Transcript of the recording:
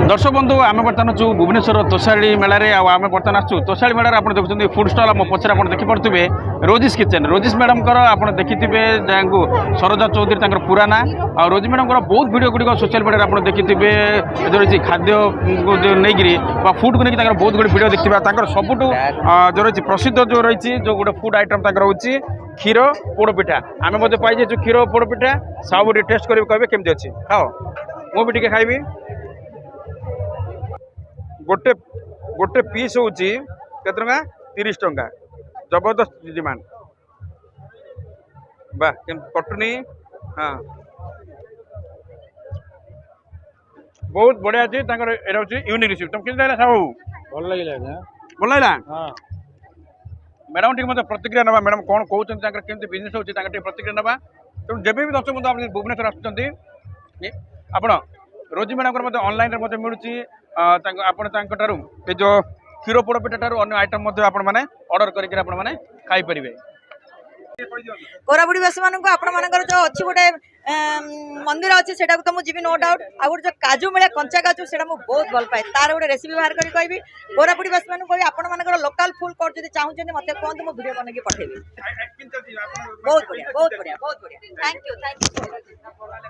दर्शक बंधु आम बर्तमान जो भुवनेश्वर तोशाड़ी मेलारे आम बर्तमान आसू तोशाड़ी मेलार आप देखते फुड स्टल मो पचर आप देखिपे रोजिस किचेन रोजिस मैडम आपड़ देखिथे सरोजा चौधरी पूरा ना आ रोजी मैडम बहुत वीडियो गुड़िक सोशल मीडिया आप देखिथे जो रही खाद्य जो नहीं फुड को लेकिन बहुत गुड वीडियो देखा सबुठ जो रही प्रसिद्ध जो रही जो गोटे फुड आइटम हूँ क्षीर पोड़पिठा आम पाइजे जो क्षीर पोड़पिठा सब टेस्ट कर कहे केमती अच्छी हाँ मुझे टे खाइबी गोटे गोटे पीस हूँ के 30 टंका जबरदस्त डिमांड वाह कटुनी हाँ बहुत बढ़िया अच्छी यहाँ यूनिक रेसिपी तुम कितना सब भल लगे भल लगा हाँ मैडम टी मतलब प्रतिक्रिया ना मैडम कौन कहते केमती बिजनेस होती प्रतिक्रिया ना तेणु जब भी दर्शक बंधु आप भुवनेश्वर आसुँच आप रोजी मैडम ऑनलाइन मिलूँ आपठार जो क्षीर पोड़पिठा ठार अन्य आइटम आपने ऑर्डर करके खाईपर कोरापुटवासी मान आपर जो अच्छी गोटे मंदिर अच्छी से तो मुझे नो डाउट आ गए जो काजू मिले कंचा काजू से बहुत भल पाए तार गोटे रेसिपी बाहर करी कहि कोरापुटवासी मान कहि आपण लोकल फुल कोर्ट जब चाहते मत कहते मुझे वीडियो बनैकी पठेबी बहुत बढ़िया बहुत बढ़िया बहुत बढ़िया थैंक यू